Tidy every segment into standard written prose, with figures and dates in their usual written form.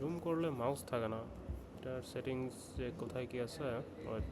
Zoom করলে mouse থাকে না, এটার সেটিংস যে কোথায় কি আছে। বাট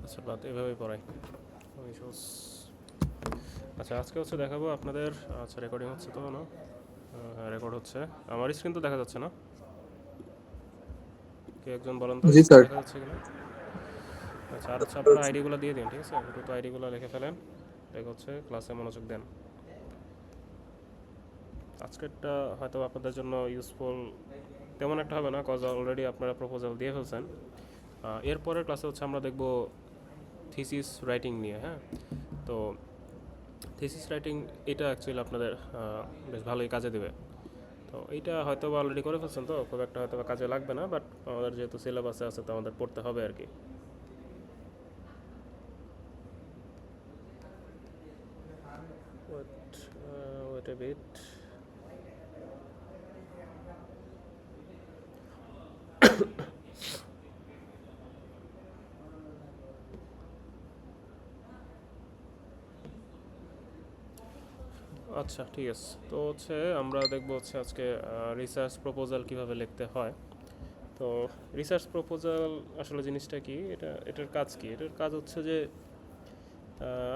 আচ্ছা, বাদ এভাবেই পড়াই। আচ্ছা, আজকে হচ্ছে দেখাবো আপনাদের। আচ্ছা, রেকর্ডিং হচ্ছে তো না? হ্যাঁ, রেকর্ড হচ্ছে। আমার স্ক্রিন তো দেখা যাচ্ছে না? কে একজন বলেন তো জি স্ক্রিন স্যার। দেখা যাচ্ছে কিনা। আচ্ছা, আর হচ্ছে আপনারা আইডিগুলো দিয়ে দিন, ঠিক আছে? দ্রুত আইডিগুলো লিখে ফেলেন। ঠিক হচ্ছে, ক্লাসে মনোযোগ দেন। আজকেরটা হয়তো আপনাদের জন্য ইউজফুল তেমন একটা হবে না, কজ অলরেডি আপনারা প্রপোজাল দিয়ে ফেলছেন। এরপরের ক্লাসে হচ্ছে আমরা দেখব থিসিস রাইটিং নিয়ে। হ্যাঁ, তো থিসিস রাইটিং এটা অ্যাকচুয়ালি আপনাদের বেশ ভালোই কাজে দেবে। তো এইটা হয়তো বা অলরেডি করে ফেলছেন, তো খুব একটা হয়তো বা কাজে লাগবে না, বাট আমাদের যেহেতু সিলেবাসে আছে তো আমাদের পড়তে হবে আর কি। Wait a bit. আচ্ছা, ঠিক আছে। তো হচ্ছে আমরা দেখবো হচ্ছে আজকে রিসার্চ প্রপোজাল কিভাবে লিখতে হয়। তো রিসার্চ প্রপোজাল আসলে জিনিসটা কি, এটার কাজ কি? এটার কাজ হচ্ছে যে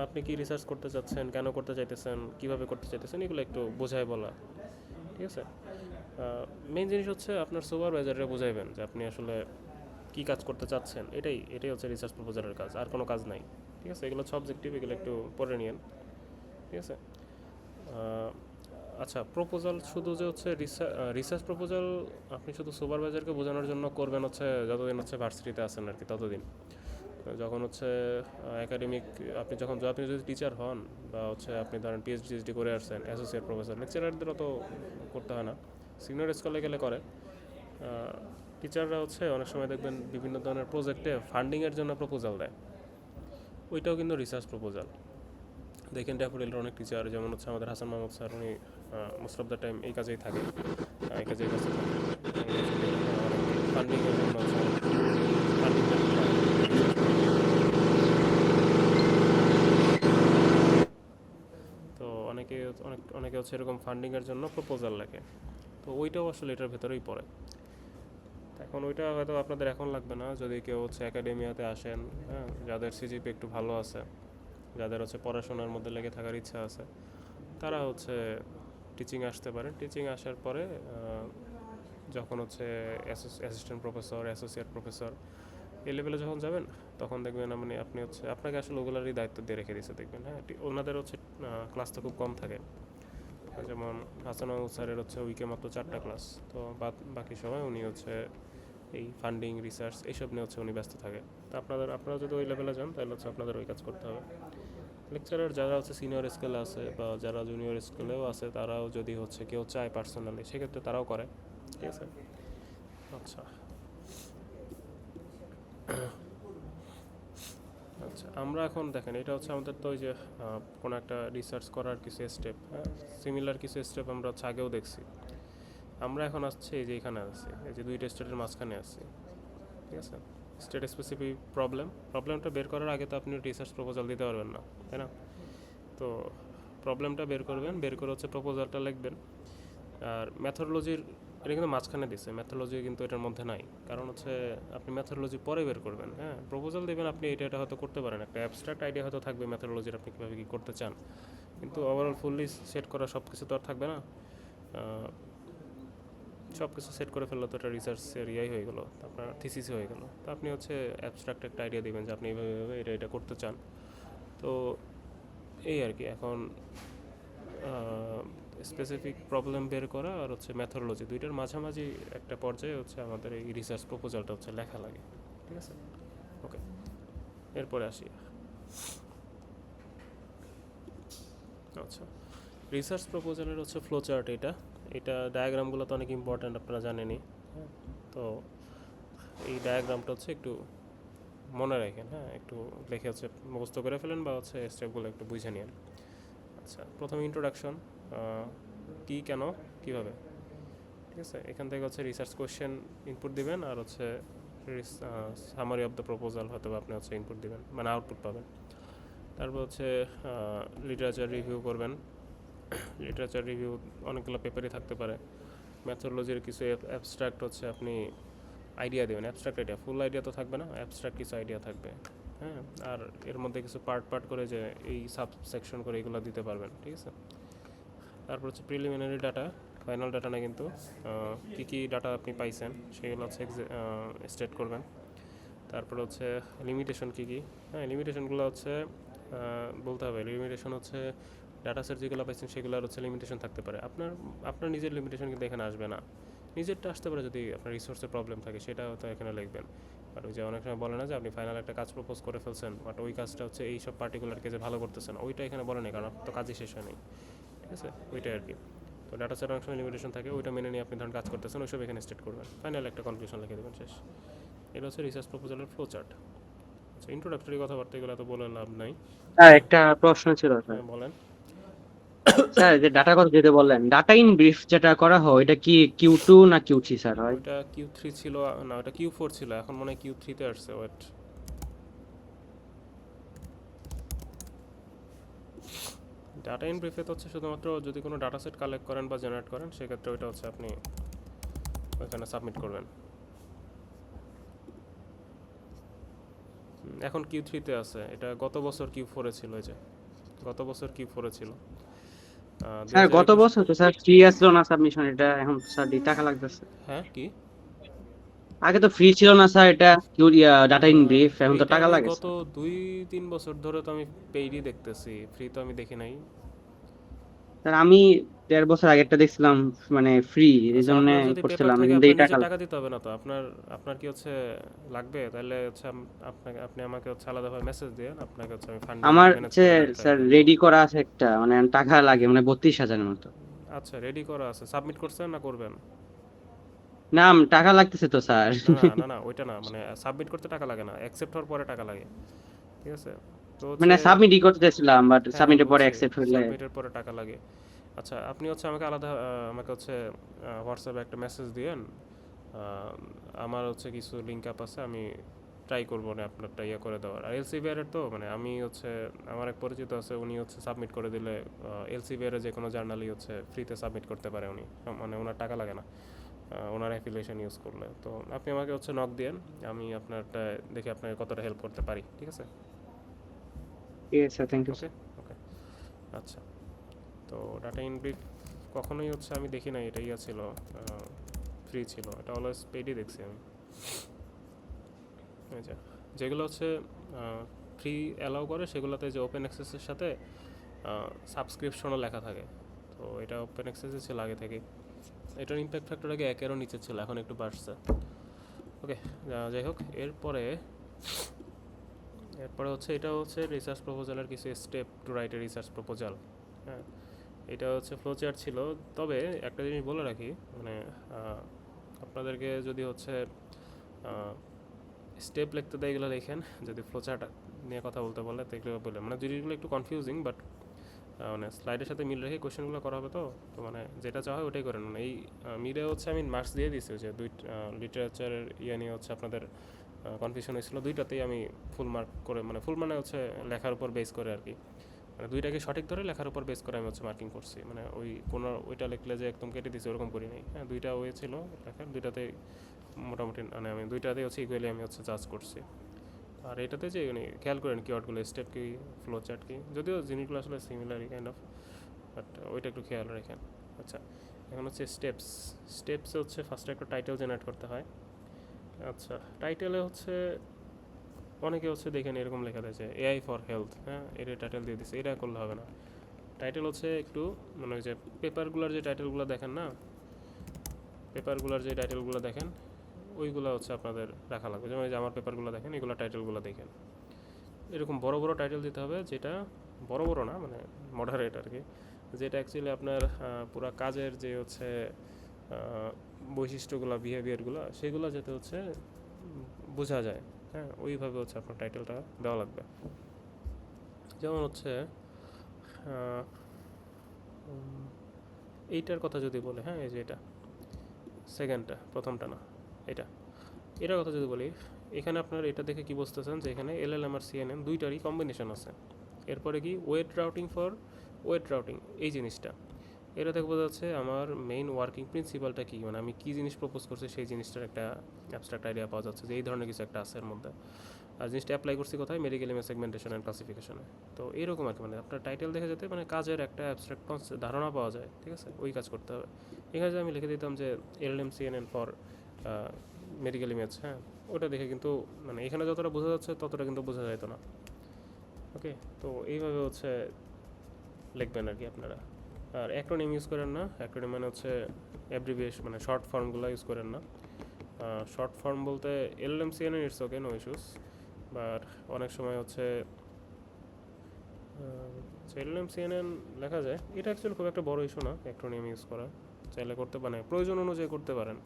আপনি কি রিসার্চ করতে চাচ্ছেন, কেন করতে চাইতেছেন, কিভাবে করতে চাইতেছেন, এগুলো একটু বোঝায় বলা। ঠিক আছে। মেইন জিনিস হচ্ছে আপনার সুপারভাইজারে বোঝাইবেন যে আপনি আসলে কী কাজ করতে চাচ্ছেন। এটাই হচ্ছে রিসার্চ প্রপোজালের কাজ, আর কোনো কাজ নাই। ঠিক আছে, এগুলো সাবজেক্টিভ, এগুলো একটু পড়ে নিয়েন। ঠিক আছে। আচ্ছা, প্রপোজাল শুধু যে হচ্ছে রিসার্চ প্রপোজাল আপনি শুধু সুপারভাইজারকে বোঝানোর জন্য করবেন হচ্ছে যতদিন হচ্ছে ভার্সিটিতে আছেন আর কি, ততদিন। যখন হচ্ছে একাডেমিক, আপনি যদি টিচার হন বা হচ্ছে আপনি ধরেন পিএইচডি করে আসছেন, অ্যাসোসিয়েট প্রফেসর, লেকচারারদেরও তো করতে হয় না, সিনিয়র স্কুলে গেলে করে। টিচাররা হচ্ছে অনেক সময় দেখবেন বিভিন্ন ধরনের প্রজেক্টে ফান্ডিংয়ের জন্য প্রপোজাল দেয়, ওইটাও কিন্তু রিসার্চ প্রপোজাল। দেখেন ড্যাফোডিলের অনেক টিচার, যেমন হচ্ছে আমাদের হাসান মাহমুদ স্যার, উনি মোস্ট অফ দ্য টাইম এই কাজেই থাকে, এই কাজেই ব্যস্ত থাকে। ফান্ডিংয়ের জন্য হচ্ছে ফান্ডিং। তো অনেকে হচ্ছে এরকম ফান্ডিংয়ের জন্য প্রপোজাল লেখে। তো ওইটাও আসলে এটার ভেতরেই পড়ে। এখন ওইটা হয়তো আপনাদের এখন লাগবে না, যদি কেউ হচ্ছে একাডেমিয়াতে আসেন, হ্যাঁ, যাদের সিজিপি একটু ভালো আছে, যাদের হচ্ছে পড়াশোনার মধ্যে লেগে থাকার ইচ্ছা আছে, তারা হচ্ছে টিচিং আসতে পারেন। টিচিং আসার পরে যখন হচ্ছে অ্যাসিস্ট্যান্ট প্রফেসর, অ্যাসোসিয়েট প্রফেসর এই লেভেলে যখন যাবেন, তখন দেখবেন মানে আপনি হচ্ছে আপনাকে আসলে ওগুলারই দায়িত্ব দিয়ে রেখে দিয়েছে দেখবেন। হ্যাঁ, ওনাদের হচ্ছে ক্লাস তো খুব কম থাকে। যেমন হাসান মাহমুদ স্যারের হচ্ছে উইকে মাত্র 4টা ক্লাস, তো বাকি সময় উনি হচ্ছে এই ফান্ডিং, রিসার্চ এইসব নিয়ে হচ্ছে উনি ব্যস্ত থাকে। তো আপনারা যদি ওই লেভেলে যান তাহলে হচ্ছে আপনাদের ওই কাজ করতে হবে। লেকচারার যারা হচ্ছে সিনিয়র স্কেলে আছে বা যারা জুনিয়র স্কেলেও আছে, তারাও যদি হচ্ছে কেউ চায় পার্সোনালি, সেক্ষেত্রে তারাও করে। ঠিক আছে। আচ্ছা। আচ্ছা, আমরা এখন দেখেন এটা হচ্ছে আমাদের তো ওই যে কোনো একটা রিসার্চ করার কিছু স্টেপ, হ্যাঁ, সিমিলার কিছু স্টেপ আমরা হচ্ছে আগেও দেখছি। আমরা এখন আসছি এই যে এখানে আছি, এই যে দুইটা স্টেটের মাঝখানে আছি। ঠিক আছে। স্টেট স্পেসিফিক প্রবলেমটা বের করার আগে তো আপনি রিসার্চ প্রপোজাল দিতে পারবেন না, তাই না? তো প্রবলেমটা বের করবেন, বের করে হচ্ছে প্রপোজালটা লিখবেন। আর ম্যাথোডোলজির, এটা কিন্তু মাঝখানে দিছে, ম্যাথোলজি কিন্তু এটার মধ্যে নাই। কারণ হচ্ছে আপনি ম্যাথোডোলজি পরে বের করবেন। হ্যাঁ, প্রপোজাল দেবেন আপনি, এটা হয়তো করতে পারেন, একটা অ্যাবস্ট্রাক্ট আইডিয়া হয়তো থাকবে ম্যাথোডোলজির, আপনি কীভাবে কী করতে চান, কিন্তু ওভারঅল ফুললি সেট করা সব কিছু তো আর থাকবে না। সব কিছু সেট করে ফেললে তো এটা রিসার্চের ইয়াই হয়ে গেলো, আপনার থিসিস হয়ে গেলো। তো আপনি হচ্ছে অ্যাবস্ট্রাক্ট একটা আইডিয়া দিবেন যে আপনি এইভাবে এইভাবে এটা এটা করতে চান। তো এই আর কি। এখন স্পেসিফিক প্রবলেম বের করা আর হচ্ছে ম্যাথোডোলজি দুইটার মাঝামাঝি একটা পর্যায়ে হচ্ছে আমাদের এই রিসার্চ প্রপোজালটা হচ্ছে লেখা লাগে, ঠিক আছে? ওকে, এরপরে আসি। আচ্ছা, রিসার্চ প্রপোজালের হচ্ছে ফ্লো চার্ট। এটা এটা ডায়াগ্রামগুলো তো অনেক ইম্পর্ট্যান্ট, আপনারা জানেনই। হ্যাঁ, তো এই ডায়াগ্রামটা হচ্ছে একটু মনে রাখেন, হ্যাঁ, একটু দেখে হচ্ছে মুখস্থ করে ফেলেন বা হচ্ছে স্টেপগুলো একটু বুঝে নিন। আচ্ছা, প্রথমে ইন্ট্রোডাকশন, কী, কেন, কীভাবে, ঠিক আছে? এখান থেকে হচ্ছে রিসার্চ কোয়েশ্চেন ইনপুট দিবেন আর হচ্ছে সামারি অফ দ্য প্রপোজাল হয়তো আপনি হচ্ছে ইনপুট দিবেন, মানে আউটপুট পাবেন। তারপর হচ্ছে লিটারেচার রিভিউ করবেন। লিটারেচার রিভিউ অনেকগুলো পেপারই থাকতে পারে। ম্যাথোডোলজির কিছু অ্যাবস্ট্রাক্ট হচ্ছে আপনি আইডিয়া দেবেন, অ্যাবস্ট্রাক্ট আইডিয়া, ফুল আইডিয়া তো থাকবে না, অ্যাবস্ট্রাক্ট কিছু আইডিয়া থাকবে। হ্যাঁ, আর এর মধ্যে কিছু পার্ট পার্ট করে যে এই সাব সেকশন করে এগুলো দিতে পারবেন, ঠিক আছে? তারপর হচ্ছে প্রিলিমিনারি ডাটা, ফাইনাল ডাটা না কিন্তু, কী কী ডাটা আপনি পাইছেন সেগুলো হচ্ছে স্টেট করবেন। তারপর হচ্ছে লিমিটেশন কী কী, হ্যাঁ, লিমিটেশনগুলো হচ্ছে বলতে হবে। লিমিটেশন হচ্ছে ডাটা সেট যেগুলো পাইছেন সেগুলোর হচ্ছে লিমিটেশন থাকতে পারে। আপনার আপনার নিজের লিমিটেশন কিন্তু এখানে আসবে না, নিজেরটা আসতে পারে যদি আপনার রিসোর্সের প্রবলেম থাকে, সেটা হয়তো এখানে লিখবেন। আর ওই যে অনেক সময় বলে না যে আপনি ফাইনাল একটা কাজ প্রপোজ করে ফেলছেন, বাট ওই কাজটা হচ্ছে এই সব পার্টিকুলার কেসে ভালো করতেছেন, ওইটা এখানে বলে নেই, কারণ আপনার তো কাজই শেষ হয় নেই, ঠিক আছে? ওইটাই আর কি। তো ডাটা সেট অনেক সময় লিমিটেশন থাকে, ওইটা মেনে নিয়ে আপনি ধরুন কাজ করতেছেন, ওইসব এখানে স্টেট করবেন, ফাইনাল একটা কনক্লুশন লিখে দেবেন, শেষ। এটা হচ্ছে রিসার্চ প্রপোজালের ফ্লো চার্ট। আচ্ছা, ইন্ট্রোডাক্টরি কথাবার্তা এগুলো তো বলে লাভ নাই। স্যার একটা প্রশ্ন ছিল স্যার। হ্যাঁ, বলেন। স্যার যে ডাটা কথা যেটা বললেন, ডাটা ইন ব্রিফ যেটা করা হয় এটা কি Q2 না Q3 স্যার হয়? ওইটা Q3 ছিল, না ওটা Q4 ছিল, এখন মনে হয় Q3-তে আসছে। ওয়েট, ডাটা ইন ব্রিফে তো হচ্ছে শুধুমাত্র যদি কোনো ডাটা সেট কালেক্ট করেন বা জেনারেট করেন, সেক্ষেত্রে ওইটা হচ্ছে আপনি ওইখানে সাবমিট করবেন। এখন Q3-তে আছে, এটা গত বছর Q4-এ ছিল। এই যে গত বছর Q4-এ ছিল, দুই স্যার হাজার গত একুশ বছর তো স্যার ফ্রি আসলো না সাবমিশন, এটা এখন স্যার টাকা লাগতেছে। হ্যাঁ, কি? আগে তো ফ্রি ছিল না স্যার, এটা ডাটা ইন ব্রিফ, এখন তো এইটা টাকা আমি লাগে গত স্যার। 2-3 বছর ধরে তো আমি পেইডই দেখতেছি, ফ্রি তো আমি দেখি নাই। স্যার আমি 1.5 বছর আগে একটা দেখছিলাম, মানে ফ্রি, এই আচ্ছা, জন্য আপনার যদি পেপার করছিলাম, থাকে কিন্তু আপনার এই টাকা নিজের টাকা লাগে। দিতে হবে না তো। আপনার আপনার কি হচ্ছে লাগবে, তাহলে হচ্ছে আপনাকে, আপনি আমাকে হচ্ছে আলাদাভাবে মেসেজ দিয়ে আপনাকে হচ্ছে আমি ফান্ডিং আমার ম্যানেজ হচ্ছে করে দেওয়ার ট্রাই স্যার করব। রেডি করা আছে একটা, মানে টাকা লাগে মানে 32,000-এর মতো। আচ্ছা, রেডি করা আছে, সাবমিট করছেন না করবেন? না টাকা লাগতেছে তো স্যার। না না না না, ওইটা না, মানে সাবমিট করতে টাকা লাগে না, অ্যাকসেপ্ট হওয়ার পরে টাকা লাগে, ঠিক আছে? তো হচ্ছে, মানে সাবমিটই করতে চাইছিলাম, বাট হ্যাঁ হ্যাঁ, সাবমিটের পরে বুঝছি, অ্যাকসেপ্ট হইলে। সাবমিটের পরে টাকা লাগে। আচ্ছা, আপনি হচ্ছে আমাকে আলাদা, আমাকে হচ্ছে হোয়াটসঅ্যাপে একটা মেসেজ দিয়েন। আমার হচ্ছে কিছু লিঙ্ক আপ আছে, আমি ট্রাই করবো না আপনারটা ইয়ে করে দেওয়ার। আর এলসিভিআরের তো মানে আমি হচ্ছে, আমার এক পরিচিত আছে, উনি হচ্ছে সাবমিট করে দিলে এলসিভিআরের যে কোনো জার্নালই হচ্ছে ফ্রিতে সাবমিট করতে পারে উনি, মানে ওনার টাকা লাগে না ওনার অ্যাফিলিয়েশন ইউজ করলে। তো আপনি আমাকে হচ্ছে নক দিয়েন, আমি আপনারটা দেখে আপনাকে কতটা হেল্প করতে পারি, ঠিক আছে? ঠিক আছে স্যার, থ্যাংক ইউ। ওকে, ওকে। আচ্ছা, তো ডাটা ইন ব্রিফ কখনোই হচ্ছে আমি দেখি না এটা ইয়া ছিল, ফ্রি ছিল, এটা অলওয়েজ পেডই দেখছি আমি। এই যে যেগুলো হচ্ছে ফ্রি অ্যালাউ করে সেগুলোতে যে ওপেন অ্যাক্সেসের সাথে সাবস্ক্রিপশনও লেখা থাকে। তো এটা ওপেন অ্যাক্সেসে ছিল আগে থেকে। এটার ইম্প্যাক্ট ফ্যাক্টর আগে 1-এরও নিচে ছিল, এখন একটু বাড়ছে। ওকে, যাই হোক, এরপরে এরপরে হচ্ছে এটা হচ্ছে রিসার্চ প্রপোজালের কিছু step to write a research proposal. হ্যাঁ, এটা হচ্ছে ফ্লো চার্ট ছিল। তবে একটা জিনিস বলে রাখি, মানে আপনাদেরকে যদি হচ্ছে স্টেপ লিখতে দেয় এগুলো লেখেন, যদি ফ্লো চার্ট নিয়ে কথা বলতে বলে তো এগুলো বলে, মানে জিনিসগুলো একটু কনফিউজিং, বাট মানে স্লাইডের সাথে মিল রেখে কোয়েশ্চেনগুলো করা হবে। তো তো মানে যেটা চাওয়া হয় ওটাই করেন। মানে এই মিলে হচ্ছে আমি মার্কস দিয়ে দিয়েছি যে লিটারেচারের ইয়ে নিয়ে হচ্ছে আপনাদের কনফিউশন হয়েছিল, দুইটাতেই আমি ফুল মার্ক করে, মানে ফুল মানে হচ্ছে লেখার উপর বেস করে আর কি, মানে দুইটাকে সঠিক ধরে লেখার উপর বেস করে আমি হচ্ছে মার্কিং করছি। মানে ওই কোনো ওইটা লিখলে যে একদম কেটে দিয়েছি ওরকম করি নাই। হ্যাঁ, দুইটা ওয়ে ছিল লেখার, দুইটাতেই মোটামুটি, মানে আমি দুইটাতেই হচ্ছে ইকুয়ালি আমি হচ্ছে জাজ করছি। আর এটাতে যে মানে খেয়াল করেন কিওয়ার্ডগুলো, স্টেপ কি, ফ্লো চার্ট কি, যদিও জিনিসগুলো আসলে সিমিলারই কাইন্ড অফ, বাট ওইটা একটু খেয়াল রাখেন। আচ্ছা, এখন হচ্ছে স্টেপস। স্টেপসে হচ্ছে ফার্স্টে একটা টাইটেল জেনারেট করতে হয়। আচ্ছা, টাইটেলে হচ্ছে অনেকে হচ্ছে দেখেন এরকম লেখা দেয় যে এআই ফর হেলথ, হ্যাঁ, এটা টাইটেল দিয়ে দিচ্ছে। এটা করলে হবে না। টাইটেল হচ্ছে একটু মানে ওই যে পেপারগুলোর যে টাইটেলগুলো দেখেন না, পেপারগুলোর যে টাইটেলগুলো দেখেন ওইগুলো হচ্ছে আপনাদের রাখা লাগবে। যেমন এই যে আমার পেপারগুলো দেখেন, এগুলো টাইটেলগুলো দেখেন, এরকম বড় বড় টাইটেল দিতে হবে, যেটা বড় বড় না মানে মডারেট আর কি, যেটা অ্যাকচুয়ালি আপনার পুরা কাজের যে হচ্ছে বৈশিষ্ট্যগুলো, বিহেভিয়ারগুলো, সেগুলো যাতে হচ্ছে বোঝা যায়। হ্যাঁ, ওইভাবে হচ্ছে আপনার টাইটেলটা দেওয়া লাগবে। যেমন হচ্ছে আহ, উম, এইটার কথা যদি বলে, হ্যাঁ, এই যে এটা সেকেন্ডটা, প্রথমটা না, এটা এটার কথা যদি বলি, এখানে আপনার এটা দেখে কি বুঝতেছেন যে এখানে এলএলএম আর সিএনএন দুইটারই কম্বিনেশন আছে। এরপরে কি weight routing for weight routing, এই জিনিসটা এটা দেখে বোঝা যাচ্ছে আমার মেইন ওয়ার্কিং প্রিন্সিপালটা কী, মানে আমি কী জিনিস প্রপোজ করছি সেই জিনিসটার একটা অ্যাবস্ট্রাক্ট আইডিয়া পাওয়া যাচ্ছে যে এই ধরনের কিছু একটা আছে এর মধ্যে। আর জিনিসটা অ্যাপ্লাই করছি কোথায়, মেডিকেল ইমেজ সেগমেন্টেশন অ্যান্ড ক্লাসিফিকেশনে। তো এরকম আর কি, মানে আপনার টাইটেল দেখে যেতে মানে কাজের একটা অ্যাবস্ট্রাক্ট ধারণা পাওয়া যায়, ঠিক আছে, ওই কাজ করতে হবে। এখানে যে আমি লিখে দিতাম যে LLM CNN for medical image, হ্যাঁ, ওটা দেখে কিন্তু মানে এখানে যতটা বোঝা যাচ্ছে ততটা কিন্তু বোঝা যেত না। ওকে, তো এইভাবে হচ্ছে লিখবেন আর কি আপনারা। আর অ্যাক্রোনিম ইউজ করেন না। অ্যাক্রোনিম মানে হচ্ছে অ্যাব্রিভিয়েশন, মানে শর্ট ফর্মগুলো ইউজ করেন না। শর্ট ফর্ম বলতে LM CNN it's okay, no issues, but অনেক সময় হচ্ছে এলএম সিএনএন লেখা যায়, এটা অ্যাকচুয়ালি খুব একটা বড় ইস্যু না অ্যাক্রোনিম ইউজ করা, চাইলে করতে পারেন, প্রয়োজন অনুযায়ী করতে পারেন।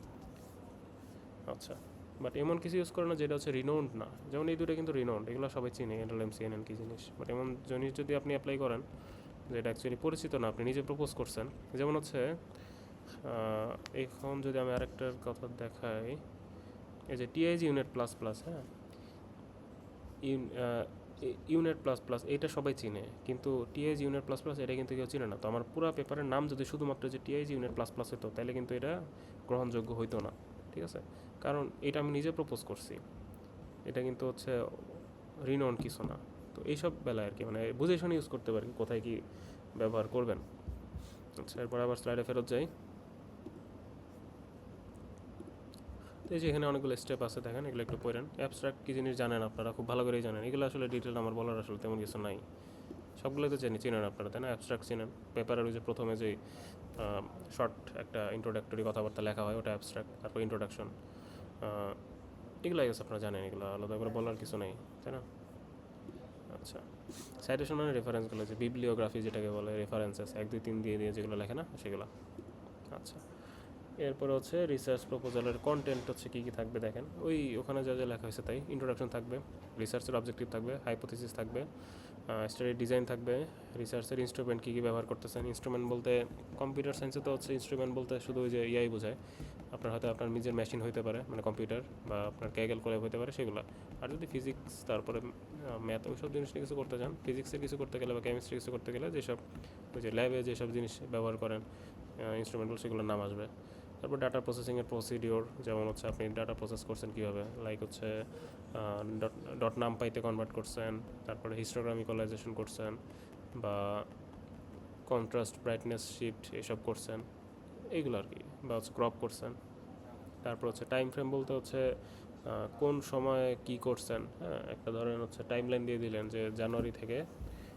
আচ্ছা, বাট এমন কিছু ইউজ করে না যেটা হচ্ছে রিনাউন্ড না। যেমন এই দুটো কিন্তু রিনাউন্ড, এগুলো সবাই চিনে এলএম সিএনএন কী জিনিস, বাট এমন জিনিস যদি আপনি অ্যাপ্লাই করেন যেটা অ্যাকচুয়ালি পরিচিত না, আপনি নিজে প্রপোজ করছেন। যেমন হচ্ছে এখন যদি আমি আরেকটার কথা দেখাই, এই যে টিআইজি ইউনিট প্লাস প্লাস, হ্যাঁ, ইউনিট প্লাস প্লাস এটা সবাই চিনে, কিন্তু টিআইজি ইউনিট প্লাস প্লাস এটা কিন্তু কেউ চিনে না। তো আমার পুরো পেপারের নাম যদি শুধুমাত্র যে টিআইজি ইউনিট প্লাস প্লাস হতো, তাহলে কিন্তু এটা গ্রহণযোগ্য হইতো না, ঠিক আছে, কারণ এটা আমি নিজে প্রপোজ করছি, এটা কিন্তু হচ্ছে রিনাউন্ড কিছু না। তো এইসব বেলায় আর কি মানে বুঝে শুনে ইউজ করতে পারি কোথায় কি ব্যবহার করবেন। আচ্ছা, এরপর আবার স্লাইডে ফেরত যাই। তো এই যে এখানে অনেকগুলো স্টেপ আছে দেখেন, এগুলো একটু পড়েন। অ্যাবস্ট্রাক্ট কী জিনিস জানেন আপনারা, খুব ভালো করেই জানেন, এগুলো আসলে ডিটেল আমার বলার আসলে তেমন কিছু নাই, সবগুলো তো চিনেন আপনারা, তাই না? অ্যাবস্ট্রাক্ট চিনেন, পেপারের ওই যে প্রথমে যে শর্ট একটা ইন্ট্রোডাক্টরি কথাবার্তা লেখা হয় ওটা অ্যাবস্ট্রাক্ট, তারপর ইন্ট্রোডাকশন, এগুলো গেছে আপনারা জানেন, এগুলো আলাদা করে বলার কিছু নেই, তাই না? আচ্ছা, সাইটেশন মানে রেফারেন্সগুলো, যে বিবলিওগ্রাফি যেটাকে বলে, রেফারেন্সেস 1 2 3 দিয়ে দিয়ে যেগুলো লেখে না সেগুলো। আচ্ছা, এরপরে হচ্ছে রিসার্চ প্রপোজালের কন্টেন্ট হচ্ছে কী কী থাকবে দেখেন, ওই ওখানে যা যা লেখা হয়েছে তাই। ইন্ট্রোডাকশন থাকবে, রিসার্চের অবজেক্টিভ থাকবে, হাইপোথিসিস থাকবে, স্টাডি ডিজাইন থাকবে, রিসার্চের ইনস্ট্রুমেন্ট কী কী ব্যবহার করতেছেন। ইনস্ট্রুমেন্ট বলতে কম্পিউটার সায়েন্সে তো হচ্ছে ইনস্ট্রুমেন্ট বলতে শুধু ওই যে ইয়াই বোঝায়, আপনার হয়তো আপনার নিজের মেশিন হইতে পারে মানে কম্পিউটার, বা আপনার ক্যালকুলেটর হতে পারে সেগুলো। আর যদি ফিজিক্স তারপরে ম্যাথ ওইসব জিনিস নিয়ে কিছু করতে চান, ফিজিক্সের কিছু করতে গেলে বা কেমিস্ট্রি কিছু করতে গেলে যেসব ওই যে ল্যাবে যেসব জিনিস ব্যবহার করেন ইনস্ট্রুমেন্টগুলো, সেগুলোর নাম আসবে। তারপর ডাটা প্রসেসিংয়ের প্রসিডিওর, যেমন হচ্ছে আপনি ডাটা প্রসেস করছেন কীভাবে, লাইক হচ্ছে ডট নাম পাইতে কনভার্ট করছেন, তারপরে হিস্টোগ্রাম ইকুয়ালাইজেশন করছেন, বা কন্ট্রাস্ট ব্রাইটনেস শিফট এসব করছেন, এইগুলো আর কি, বা হচ্ছে ক্রপ করছেন। তারপর হচ্ছে টাইম ফ্রেম বলতে হচ্ছে কোন সময়ে কি করছেন, হ্যাঁ, একটা ধরেন হচ্ছে টাইম লাইন দিয়ে দিলেন যে জানুয়ারি থেকে,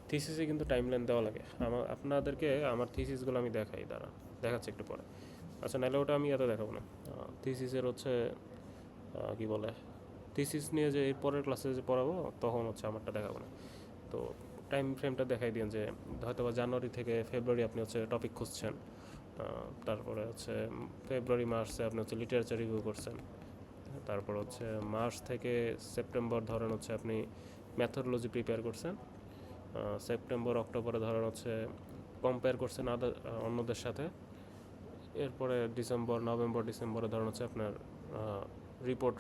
থিসিসে কিন্তু টাইম লাইন দেওয়া লাগে। আপনাদেরকে আমার থিসিসগুলো আমি দেখাচ্ছি একটু পরে। আচ্ছা, নাহলে ওটা আমি এত দেখাবো না। থিসিসের হচ্ছে কী বলে, থিসিস নিয়ে যে এর পরের ক্লাসে যে পড়াবো তখন হচ্ছে আমারটা দেখাবো না। তো টাইম ফ্রেমটা দেখাই দিন যে হয়তো বা জানুয়ারি থেকে ফেব্রুয়ারি আপনি হচ্ছে টপিক খুঁজছেন, তারপরে হচ্ছে ফেব্রুয়ারি মার্চে আপনি হচ্ছে লিটারেচার রিভিউ করছেন, তারপর হচ্ছে মার্চ থেকে সেপ্টেম্বর ধরেন হচ্ছে আপনি ম্যাথোডোলজি প্রিপেয়ার করছেন, সেপ্টেম্বর অক্টোবরে ধরেন হচ্ছে কম্পেয়ার করছেন অন্যদের সাথে, এরপরে ডিসেম্বর নভেম্বর ডিসেম্বরে ধরেন হচ্ছে আপনার রিপোর্ট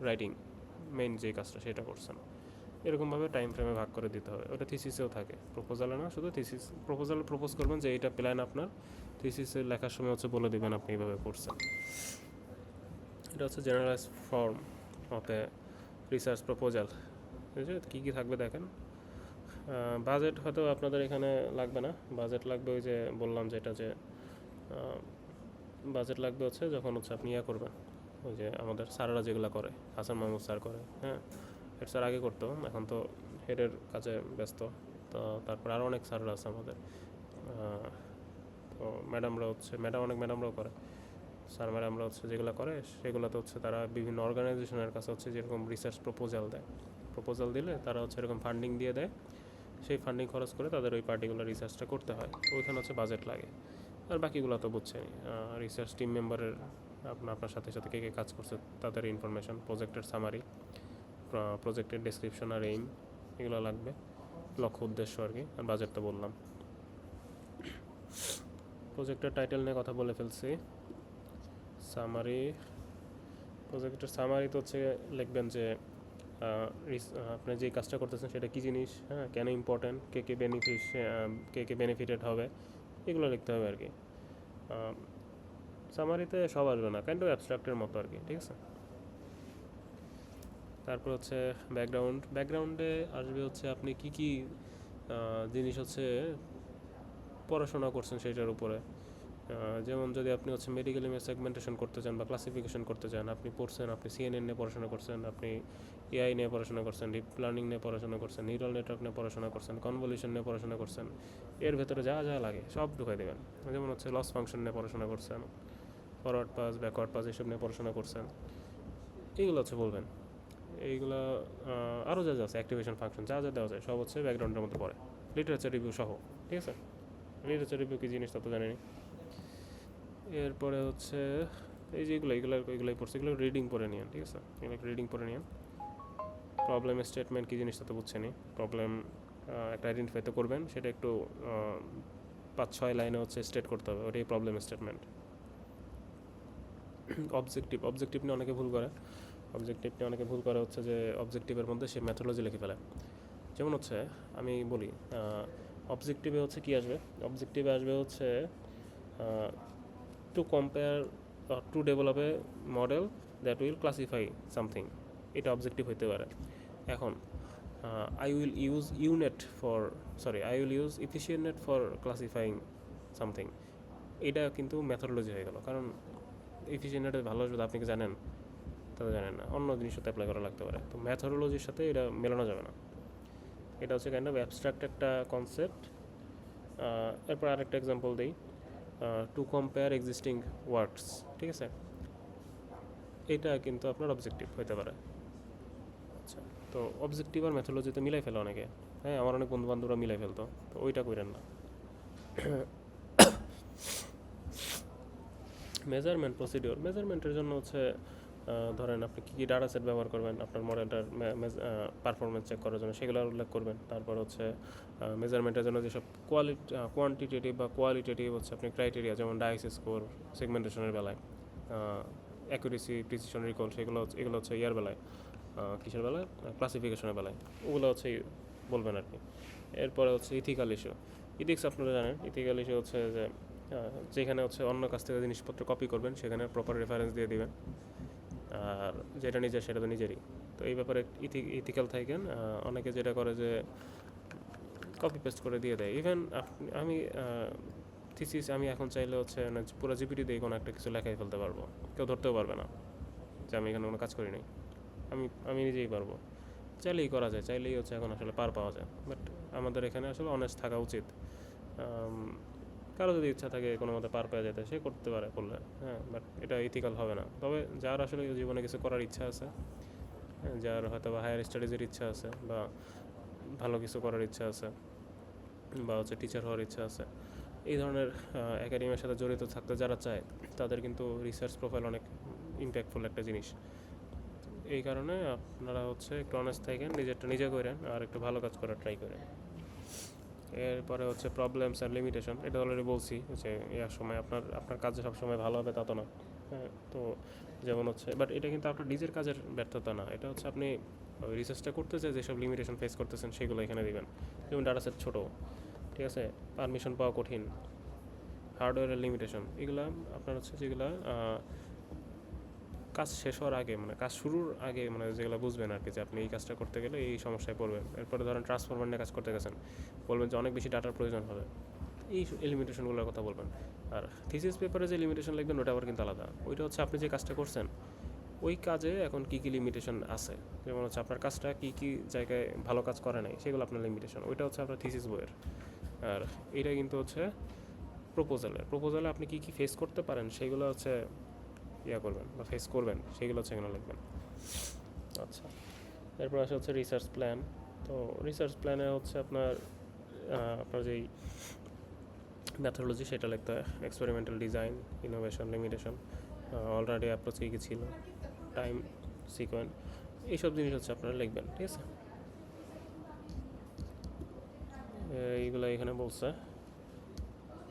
রাইটিং, মেইন যে কাজটা সেটা করছেন। এরকমভাবে টাইম ফ্রেমে ভাগ করে দিতে হবে। ওটা থিসিসেও থাকে, প্রপোজালে না, শুধু প্রপোজালে প্রপোজ করবেন যে এইটা প্ল্যান আপনার, থিসিসে লেখার সময় হচ্ছে বলে দেবেন আপনি এইভাবে করছেন। এটা হচ্ছে generalize form of a research proposal. বুঝছে কী কী থাকবে দেখেন। বাজেট হয়তো আপনাদের এখানে লাগবে না, বাজেট লাগবে ওই যে বললাম যেটা যে বাজেট লাগবে হচ্ছে যখন হচ্ছে আপনি ইয়া করবেন, ওই যে আমাদের স্যাররা যেগুলো করে, হাসান মাহমুদ স্যার করে, হ্যাঁ, হেড স্যার আগে করতো, এখন তো হেডের কাজে ব্যস্ত। তো তারপর আরও অনেক স্যাররা আছে আমাদের, তো ম্যাডামরা হচ্ছে অনেক ম্যাডামরাও করে, স্যার ম্যাডামরা হচ্ছে যেগুলো করে সেগুলোতে হচ্ছে তারা বিভিন্ন অর্গানাইজেশনের কাছে হচ্ছে যেরকম রিসার্চ প্রপোজাল দেয়, প্রপোজাল দিলে তারা হচ্ছে এরকম ফান্ডিং দিয়ে দেয়, সেই ফান্ডিং খরচ করে তাদের ওই পার্টিকুলার রিসার্চটা করতে হয়, ওইখানে হচ্ছে বাজেট লাগে। আর বাকিগুলো তো বুঝছেনই, রিসার্চ টিম মেম্বারের আপনার সাথে সাথে কে কে কাজ করছে তাদের ইনফরমেশন, প্রজেক্টের সামারি, প্রজেক্টের ডেসক্রিপশন আর এইম, এগুলো লাগবে, লক্ষ্য উদ্দেশ্য আর কি, আর বাজেট তো বললাম। প্রজেক্টের টাইটেল নিয়ে কথা বলে ফেলছি। সামারি, প্রজেক্টের সামারি তো হচ্ছে লিখবেন যে আপনি যে কাজটা করতেছেন সেটা কী জিনিস, হ্যাঁ, কেন ইম্পর্ট্যান্ট, কে কে বেনিফিটেড হবে, এগুলো লিখতে হবে আর কি। সামারিতে সব আসবে না, কাইন্ড অফ অ্যাবস্ট্রাক্টের মতো আর কি, ঠিক আছে। তারপর হচ্ছে ব্যাকগ্রাউন্ডে আসবে হচ্ছে আপনি কি কি জিনিস হচ্ছে পড়াশোনা করছেন সেটার উপরে। যেমন যদি আপনি হচ্ছে মেডিকেল ইমেজ সেগমেন্টেশন করতে চান বা ক্লাসিফিকেশন করতে চান, আপনি পড়ছেন, আপনি সিএনএন নিয়ে পড়াশোনা করছেন, আপনি এআই নিয়ে পড়াশোনা করছেন, ডিপ লার্নিং নিয়ে পড়াশোনা করছেন, নিউরাল নেটওয়ার্ক নিয়ে পড়াশোনা করছেন, কনভলিউশন নিয়ে পড়াশোনা করছেন, এর ভেতরে যা যা লাগে সব ঢুকাই দেবেন। যেমন হচ্ছে লস ফাংশন নিয়ে পড়াশোনা করছেন, ফরওয়ার্ড পাস, ব্যাকওয়ার্ড পাস, এসব নিয়ে পড়াশোনা করছেন, এইগুলো হচ্ছে বলবেন। এইগুলো আরও যা যা আছে, অ্যাক্টিভেশন ফাংশন, যা যা দেওয়া যায় সব হচ্ছে ব্যাকগ্রাউন্ডের মধ্যে পড়ে, লিটারেচার রিভিউ সহ, ঠিক আছে। লিটারেচার রিভিউ কী জিনিস তা তো জানেনি। এরপরে হচ্ছে এই যে এগুলোই পড়ছে, এগুলো রিডিং পড়ে নিন, ঠিক আছে, এগুলো রিডিং পড়ে নিন। প্রবলেম স্টেটমেন্ট কী জিনিসটা তো বুঝছেনি, প্রবলেম একটা আইডেন্টিফাই তো করবেন, সেটা একটু 5-6 লাইনে হচ্ছে স্টেট করতে হবে, ওটাই প্রবলেম স্টেটমেন্ট। অবজেক্টিভ নিয়ে অনেকে ভুল করে হচ্ছে যে অবজেক্টিভের মধ্যে সে ম্যাথোলজি লিখে ফেলে। যেমন হচ্ছে আমি বলি, অবজেক্টিভে হচ্ছে কী আসবে, অবজেক্টিভে আসবে হচ্ছে to compare to develop a model that will classify something, এটা অবজেক্টিভ হইতে পারে। এখন I will use efficient net for ক্লাসিফাইং something, এটা কিন্তু ম্যাথোডোলজি হয়ে গেল, কারণ এফিশিয়েন্ট নেটে ভালো আসবে আপনি কি জানেন, তাহলে জানেন না, অন্য জিনিস সাথে অ্যাপ্লাই করা লাগতে পারে, তো ম্যাথোডোলজির সাথে এটা মেলানো যাবে না, এটা হচ্ছে কাইন্ড অফ অ্যাবস্ট্রাক্ট একটা কনসেপ্ট। এরপর আরেকটা এক্সাম্পল দিই, টু কম্পেয়ার এক্সিস্টিং ওয়ার্কস, ঠিক আছে, এটা কিন্তু আপনার অবজেক্টিভ হতে পারে। আচ্ছা, তো অবজেক্টিভ আর ম্যাথোলজিতে মিলাই ফেলে অনেকে, হ্যাঁ, আমার অনেক বন্ধু বান্ধবরা মিলাই ফেলতো, তো ওইটা করেন না। মেজারমেন্টের জন্য হচ্ছে ধরেন আপনি কী কী ডাটা সেট ব্যবহার করবেন আপনার মডেলটার পারফরমেন্স চেক করার জন্য, সেগুলো উল্লেখ করবেন। তারপর হচ্ছে মেজারমেন্টের জন্য যেসব কোয়ান্টিটেটিভ বা কোয়ালিটেটিভ হচ্ছে আপনি ক্রাইটেরিয়া, যেমন ডাইস স্কোর সেগমেন্টেশনের বেলায়, অ্যাকুরেসি, প্রিসিশন, রিকল, এগুলো হচ্ছে ইয়ার বেলায়, কিসের বেলায়, ক্লাসিফিকেশনের বেলায়, ওগুলো হচ্ছে বলবেন আর কি। এরপরে হচ্ছে ইথিক্যাল ইস্যু, ইথিক্স আপনারা জানেন, ইথিক্যাল ইস্যু হচ্ছে যে যেখানে হচ্ছে অন্য কাছ থেকে জিনিসপত্র কপি করবেন সেখানে প্রপার রেফারেন্স দিয়ে দিবেন, আর যেটা নিজের সেটা তো নিজেরই, তো এই ব্যাপারে ইথিক্যাল থাকেন। অনেকে যেটা করে যে কপি পেস্ট করে দিয়ে দেয়, ইভেন আমি থিসিস আমি এখন চাইলে হচ্ছে পুরো জিপিটি দিয়ে কোনো একটা কিছু লেখাই ফেলতে পারবো, কেউ ধরতেও পারবে না যে আমি এখানে কোনো কাজ করি নাই, আমি নিজেই পারবো, চাইলেই করা যায়, চাইলেই হচ্ছে এখন আসলে পার পাওয়া যায়, বাট আমাদের এখানে আসলে অনেস্ট থাকা উচিত। কারো যদি ইচ্ছা থাকে কোনো মতে পার পেয়ে যেতে, সে করতে পারে করলে, হ্যাঁ, বাট এটা ইথিক্যাল হবে না। তবে যার আসলে জীবনে কিছু করার ইচ্ছা আছে, হ্যাঁ, যার হয়তো বা হায়ার স্টাডিজের ইচ্ছা আছে, বা ভালো কিছু করার ইচ্ছা আছে, বা হচ্ছে টিচার হওয়ার ইচ্ছা আছে, এই ধরনের একাডেমির সাথে জড়িত থাকতে যারা চায়, তাদের কিন্তু রিসার্চ প্রোফাইল অনেক ইম্প্যাক্টফুল একটা জিনিস। এই কারণে আপনারা হচ্ছে একটু অনেস্ট থাকেন, নিজেরটা নিজে করেন, আর একটু ভালো কাজ করার ট্রাই করেন। এরপরে হচ্ছে প্রবলেমস আর লিমিটেশন, এটা অলরেডি বলছি যে ইয়ার সময় আপনার কাজ সবসময় ভালো হবে তা তো না, হ্যাঁ, তো যেমন হচ্ছে, বাট এটা কিন্তু আপনার নিজের কাজের ব্যর্থতা না, এটা হচ্ছে আপনি রিসার্চটা করতে চাই যেসব লিমিটেশন ফেস করতেছেন সেগুলো এখানে দিবেন। যেমন ডাটা সেট ছোটো, ঠিক আছে, পারমিশন পাওয়া কঠিন, হার্ডওয়্যারের লিমিটেশন, এগুলো আপনার হচ্ছে যেগুলো কাজ শেষ হওয়ার আগে, মানে কাজ শুরুর আগে, মানে যেগুলো বুঝবেন আর কি, যে আপনি এই কাজটা করতে গেলে এই সমস্যায় পড়বেন। এরপরে ধরেন ট্রান্সফরমার নিয়ে কাজ করতে গেছেন, বলবেন যে অনেক বেশি ডাটার প্রয়োজন হবে, এই লিমিটেশনগুলোর কথা বলবেন। আর থিসিস পেপারে যে লিমিটেশন লিখবেন ওটা আবার কিন্তু আলাদা। ওইটা হচ্ছে আপনি যে কাজটা করছেন ওই কাজে এখন কী কী লিমিটেশন আছে, যেমন হচ্ছে আপনার কাজটা কী কী জায়গায় ভালো কাজ করে নাই সেগুলো আপনার লিমিটেশন, ওইটা হচ্ছে আপনার থিসিস বইয়ের। আর এটা কিন্তু হচ্ছে প্রপোজালে আপনি কী কী ফেস করতে পারেন সেগুলো হচ্ছে করবেন বা ফেস করবেন, সেগুলো হচ্ছে এখানে লিখবেন। আচ্ছা, এরপর আসে হচ্ছে রিসার্চ প্ল্যান। তো রিসার্চ প্ল্যানে হচ্ছে আপনার যেই ম্যাথোডোলজি সেটা লিখতে হয়, experimental design, innovation, limitation, already approach কী কী ছিল, টাইম সিকোয়েন্স, এইসব জিনিস হচ্ছে আপনারা লিখবেন। ঠিক আছে, এইগুলো এখানে বলছে,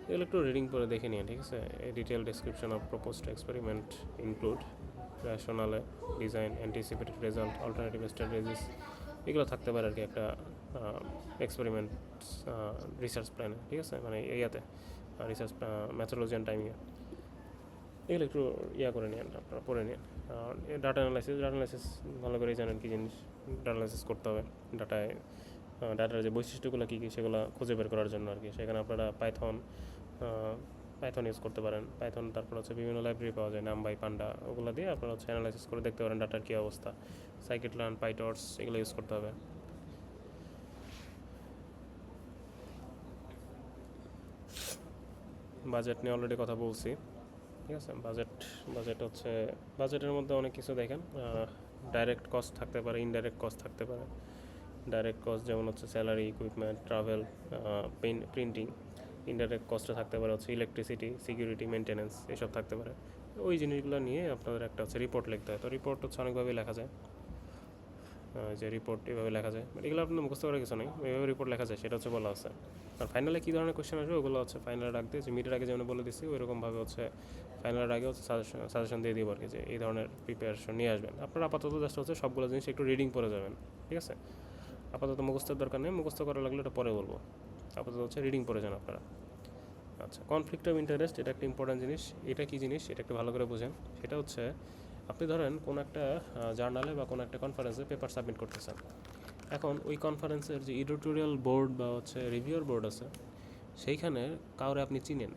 এগুলো একটু রিডিং করে দেখে নিন। ঠিক আছে, detail description of proposed experiment include rationale design, anticipated result, alternative strategies, এগুলো থাকতে পারে আর কি একটা এক্সপেরিমেন্ট রিসার্চ প্ল্যানে। ঠিক আছে, মানে ইয়াতে রিসার্চ ম্যাথোডোলজি অ্যান্ড টাইমিংয়ে এগুলো একটু করে নিন, আপনারা পড়ে নিন। ডাটা অ্যানালাইসিস ভালো করেই জানেন কী জিনিস ডাটা অ্যানালাইসিস করতে হবে, ডাটার যে বৈশিষ্ট্যগুলো কী কী সেগুলো খুঁজে বের করার জন্য আর কি। সেখানে আপনারা পাইথন ইউজ করতে পারেন, পাইথন। তারপর হচ্ছে বিভিন্ন লাইব্রেরি পাওয়া যায়, নামবাই, পান্ডা, ওগুলো দিয়ে আপনারা হচ্ছে অ্যানালাইসিস করে দেখতে পারেন ডাটার কী অবস্থা। সাইকিটলার্ন, পাইটর্স, এগুলো ইউজ করতে হবে। বাজেট নিয়ে অলরেডি কথা বলছি। ঠিক আছে, বাজেটের মধ্যে অনেক কিছু দেখেন, ডাইরেক্ট কস্ট থাকতে পারে, ইনডাইরেক্ট কস্ট থাকতে পারে। ডাইরেক্ট কস্ট যেমন হচ্ছে salary, equipment, travel, printing. Indirect কস্টে থাকতে পারে হচ্ছে ইলেকট্রিসিটি, সিকিউরিটি, মেনটেন্যান্স, এসব থাকতে পারে। ওই জিনিসগুলো নিয়ে আপনাদের একটা হচ্ছে রিপোর্ট লিখতে হয়। তো রিপোর্ট হচ্ছে অনেকভাবে লেখা যায়, যে রিপোর্ট এভাবে লেখা যায়, বাট এগুলো আপনার মুখস্থ করার কিছু নেই, এইভাবে রিপোর্ট লেখা যায় সেটা হচ্ছে বলা আছে। আর ফাইনালে কী ধরনের কোয়েশ্চেন আসবে ওগুলো হচ্ছে ফাইনালে রাখতে, যে মিটের আগে যেমন বলে দিচ্ছি ওইরকমভাবে হচ্ছে ফাইনালের আগে হচ্ছে সাজেশন দিয়ে দিব আর কি, যে এই ধরনের প্রিপারেশন নিয়ে আসবেন। আপনারা আপাতত জাস্ট হচ্ছে সবগুলো জিনিস একটু রিডিং পড়ে যাবেন। ঠিক আছে, আপাতত মুখস্থের দরকার নেই, মুখস্থ করা লাগলে এটা পরে বলবো, আপাতত হচ্ছে রিডিং পড়ে যান আপনারা। আচ্ছা, কনফ্লিক্ট অফ ইন্টারেস্ট, এটা একটা ইম্পর্ট্যান্ট জিনিস। এটা কী জিনিস এটা একটু ভালো করে বোঝেন। সেটা হচ্ছে আপনি ধরেন কোনো একটা জার্নালে বা কোনো একটা কনফারেন্সে পেপার সাবমিট করতেছেন। এখন ওই কনফারেন্সের যে এডিটোরিয়াল বোর্ড বা হচ্ছে রিভিউয়ার বোর্ড আছে, সেইখানে কাউরে আপনি চিনেন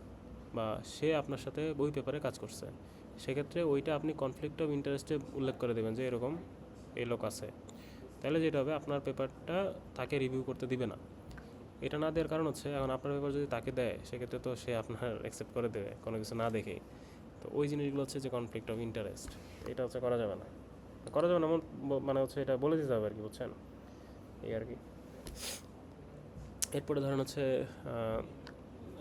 বা সে আপনার সাথে ওই পেপারে কাজ করছে, সেক্ষেত্রে ওইটা আপনি কনফ্লিক্ট অফ ইন্টারেস্টে উল্লেখ করে দেবেন যে এরকম এই লোক আছে। তাহলে যেটা হবে, আপনার পেপারটা তাকে রিভিউ করতে দিবে না। এটা না দেওয়ার কারণ হচ্ছে, এখন আপনার পেপার যদি তাকে দেয় সেক্ষেত্রে তো সে আপনার অ্যাকসেপ্ট করে দেবে কোনো কিছু না দেখেই। তো ওই জিনিসগুলো হচ্ছে যে কনফ্লিক্ট অফ ইন্টারেস্ট, এটা হচ্ছে করা যাবে না। মানে হচ্ছে এটা বলে দিতে হবে আর কি, বুঝছেন, এই আর কি। এরপরে ধরেন হচ্ছে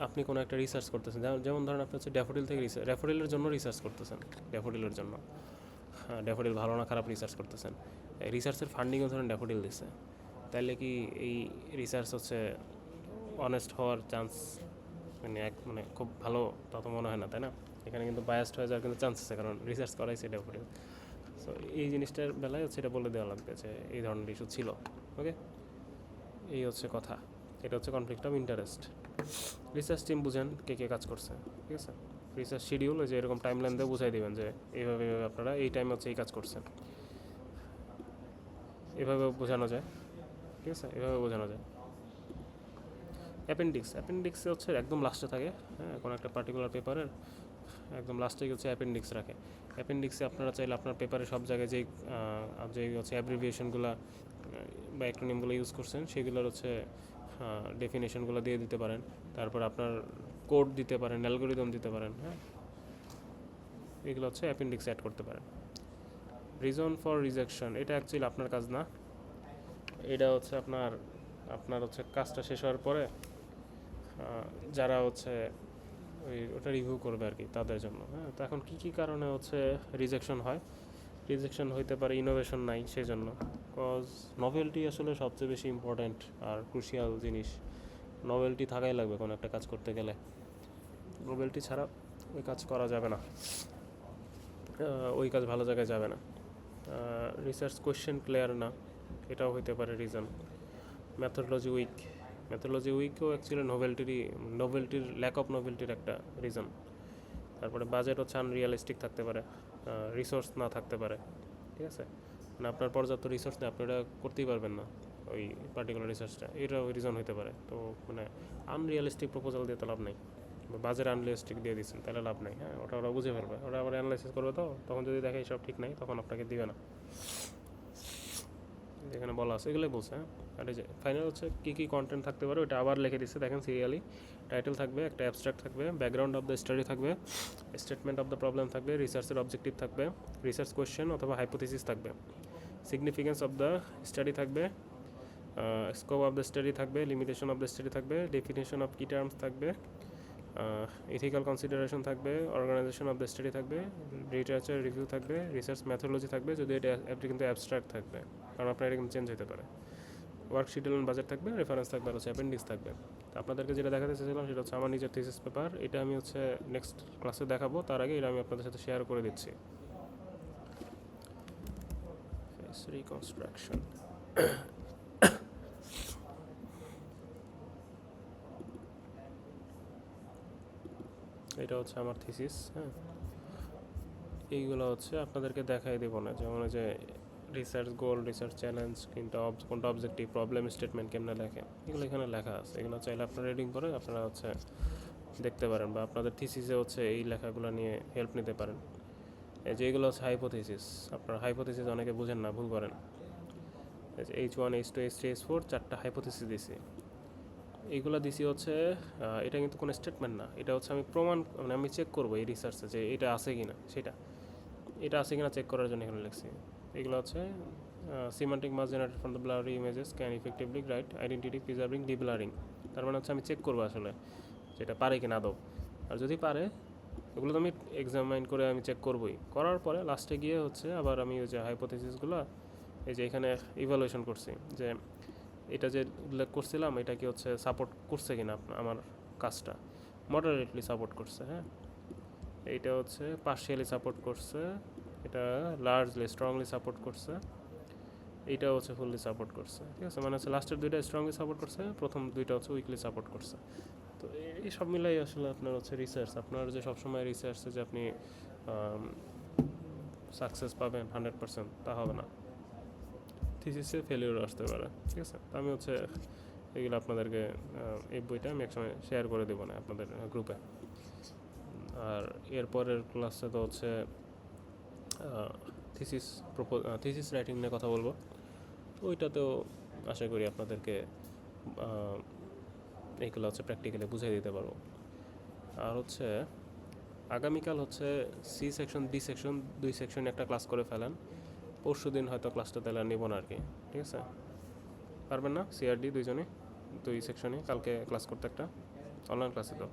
আপনি কোনো একটা রিসার্চ করতেছেন, যেমন ধরেন আপনি হচ্ছে ড্যাফোডিলের জন্য রিসার্চ করতেছেন, ড্যাফোডিলের জন্য। হ্যাঁ, ড্যাফোডিল ভালো না খারাপ রিসার্চ করতেছেন, রিসার্চের ফান্ডিংও ধরেন ড্যাফোডিল দিচ্ছে। তাইলে কি এই রিসার্চ হচ্ছে অনেস্ট হওয়ার চান্স মানে খুব ভালো তা তো মনে হয় না, তাই না? এখানে কিন্তু বায়াসড হয়ে যাওয়ার কিন্তু চান্স আছে, কারণ রিসার্চ করাইছে ড্যাফোডিল। সো এই জিনিসটার বেলায় হচ্ছে এটা বলে দেওয়া লাগবে যে এই ধরনের ইস্যু ছিল। ওকে, এই হচ্ছে কথা। এটা হচ্ছে conflict of interest. Research team বুঝেন কে কে কাজ করছে। ঠিক আছে, রিসার্চ শিডিউল, যে এরকম টাইম লাইন দিয়ে বুঝাই দেবেন যে এইভাবে আপনারা এই টাইমে হচ্ছে এই কাজ করছেন, এভাবে বোঝানো যায়। ঠিক আছে, এভাবে বোঝানো যায়। অ্যাপেন্ডিক্সে হচ্ছে একদম লাস্টে থাকে। হ্যাঁ, কোনো একটা পার্টিকুলার পেপারের একদম লাস্টে হচ্ছে অ্যাপেন্ডিক্স রাখে। অ্যাপেন্ডিক্সে আপনারা চাইলে আপনার পেপারে সব জায়গায় যেই হচ্ছে অ্যাব্রিভিয়েশনগুলো বা অ্যাক্রোনিমগুলো ইউজ করছেন সেগুলোর হচ্ছে ডেফিনেশনগুলো দিয়ে দিতে পারেন। তারপর আপনার কোড দিতে পারেন, অ্যালগোরিদম দিতে পারেন। হ্যাঁ, এগুলো হচ্ছে অ্যাপেন্ডিক্স অ্যাড করতে পারেন। রিজন ফর রিজেকশন, এটা অ্যাকচুয়ালি আপনার কাজ না, এটা হচ্ছে আপনার হচ্ছে কাজটা শেষ হওয়ার পরে যারা হচ্ছে ওটা রিভিউ করবে আর কি, তাদের জন্য। হ্যাঁ, তো এখন কী কী কারণে হচ্ছে রিজেকশন হয়? রিজেকশন হইতে পারে ইনোভেশন নাই সেজন্য, কজ নভেলটি আসলে সবচেয়ে বেশি ইম্পর্ট্যান্ট আর ক্রুশিয়াল জিনিস। নভেলটি থাকাই লাগবে কোনো একটা কাজ করতে গেলে, নভেলটি ছাড়া ওই কাজ করা যাবে না, ওই কাজ ভালো জায়গায় যাবে না। রিসার্চ কোয়েশ্চেন ক্লিয়ার না, এটাও হইতে পারে রিজন। ম্যাথোডোলজি উইকও অ্যাকচুয়ালি নভেলটির ল্যাক অফ নভেলটির একটা রিজন। তারপরে বাজেট হচ্ছে আনরিয়ালিস্টিক থাকতে পারে, রিসোর্স না থাকতে পারে। ঠিক আছে, মানে আপনার পর্যাপ্ত রিসোর্স নেই, আপনি এটা করতেই পারবেন না ওই পার্টিকুলার রিসার্চটা, এটাও রিজন হতে পারে। তো মানে আনরিয়ালিস্টিক প্রপোজাল দিয়ে তো লাভ নেই, বাজার আনরিয়ালিস্টিক দিয়ে দিচ্ছেন, তাহলে লাভ নাই। হ্যাঁ, ওটা ওরা বুঝে ফেলবে, ওরা আবার অ্যানালাইসিস করবে, তো তখন যদি দেখে সব ঠিক নাই তখন আপনাকে দিবে না। যেখানে বলা আছে এগুলোই বলছে। হ্যাঁ, আর এই যে ফাইনাল হচ্ছে কী কী কন্টেন্ট থাকতে পারে ওটা আবার লিখে দিচ্ছে, দেখেন সিরিয়ালি। টাইটেল থাকবে, একটা অ্যাবস্ট্রাক্ট থাকবে, ব্যাকগ্রাউন্ড অফ দ্য স্টাডি থাকবে, স্টেটমেন্ট অফ দ্য প্রবলেম থাকবে, রিসার্চের অবজেক্টিভ থাকবে, রিসার্চ কোয়েশ্চেন অথবা হাইপোথিসিস থাকবে, সিগনিফিকেন্স অফ দ্য স্টাডি থাকবে, স্কোপ অফ দ্য স্টাডি থাকবে, লিমিটেশন অফ দ্য স্টাডি থাকবে, ডেফিনেশন অফ কি টার্মস থাকবে, ইথিক্যাল কনসিডারেশন থাকবে, অর্গানাইজেশন অফ দ্য স্টাডি থাকবে, লিটারেচার রিভিউ থাকবে, রিসার্চ ম্যাথোলজি থাকবে, যদি এটা কিন্তু অ্যাবস্ট্রাক্ট থাকবে, কারণ আপনার এটা কিন্তু চেঞ্জ হতে পারে, ওয়ার্ক শিডিউল অ্যান্ড বাজেট থাকবে, রেফারেন্স থাকবে, আর হচ্ছে অ্যাপেন্ডিক্স থাকবে। তো আপনাদেরকে যেটা দেখাতে চেয়েছিলাম সেটা হচ্ছে আমার নিজের থিসিস পেপার, এটা আমি হচ্ছে নেক্সট ক্লাসে দেখাবো, তার আগে এটা আমি আপনাদের সাথে শেয়ার করে দিচ্ছি। ফেস রিকনস্ট্রাকশন, এটা হচ্ছে আমার থিসিস। হ্যাঁ, এইগুলো হচ্ছে আপনাদেরকে দেখাই দেবো না, যেমন যে রিসার্চ গোল, রিসার্চ চ্যালেঞ্জ, কোনটা অবজেক্টিভ, প্রবলেম স্টেটমেন্ট কেমনে লেখে, এগুলো এখানে লেখা আছে। এগুলো চাইলে আপনারা রিডিং করে আপনারা হচ্ছে দেখতে পারেন, বা আপনাদের থিসিসে হচ্ছে এই লেখাগুলো নিয়ে হেল্প নিতে পারেন। এই যে এগুলো হচ্ছে হাইপোথিসিস, আপনার হাইপোথিসিস অনেকে বুঝেন না, ভুল করেন। এই যে H1 H2 H3 H4 চারটা হাইপোথিসিস দিছি, এইগুলো দিছি হচ্ছে এটা কিন্তু কোনো স্টেটমেন্ট না, এটা হচ্ছে আমি প্রমাণ, মানে আমি চেক করবো এই রিসার্চে যে এটা আছে কিনা, এটা আছে কিনা চেক করার জন্য এখানে লিখছি। এগুলো হচ্ছে semantic masks generated from the blurry images can effectively guide identity preserving deblurring. তার মানে হচ্ছে আমি চেক করবো আসলে যেটা পারে কিনা আদৌ, আর যদি পারে ওগুলো তো আমি এক্সামাইন করে আমি চেক করবোই, করার পরে লাস্টে গিয়ে হচ্ছে আবার আমি ওই যে হাইপোথিসিসগুলো এই যে এখানে ইভালুয়েশন করছি, যে এটা যে উল্লেখ করছিলাম এটা কি হচ্ছে সাপোর্ট করছে কিনা আমার কাজটা, মডারেটলি সাপোর্ট করছে। হ্যাঁ, এইটা হচ্ছে পার্শিয়ালি সাপোর্ট করছে, এটা লার্জলি স্ট্রংলি সাপোর্ট করছে, এইটা হচ্ছে ফুললি সাপোর্ট করছে। ঠিক আছে, মানে হচ্ছে লাস্টের দুইটা স্ট্রংলি সাপোর্ট করছে, প্রথম দুইটা হচ্ছে উইকলি সাপোর্ট করছে। তো এই সব মিলাই আসলে আপনার হচ্ছে রিসার্চ, আপনার যে সবসময় রিসার্চে যে আপনি সাকসেস পাবেন 100% তা হবে না, থিসিসে ফেলিওর আসতে পারে। ঠিক আছে, তো আমি হচ্ছে এগুলো আপনাদেরকে এই বইটা আমি একসময় শেয়ার করে দেবো না আপনাদের গ্রুপে। আর এরপরের ক্লাসে তো হচ্ছে থিসিস রাইটিং নিয়ে কথা বলবো, ওইটাতেও আশা করি আপনাদেরকে এইগুলো হচ্ছে প্র্যাকটিক্যালি বুঝিয়ে দিতে পারবো। আর হচ্ছে আগামীকাল হচ্ছে সি সেকশন ডি সেকশন দুই সেকশনে একটা ক্লাস করে ফেলেন, পরশু দিন হয়তো ক্লাসটা তাহলে আর নিব না আর কি। ঠিক আছে, পারবেন না সিআরডি দুই সেকশনে কালকে ক্লাস করতে, একটা অনলাইন ক্লাসে তো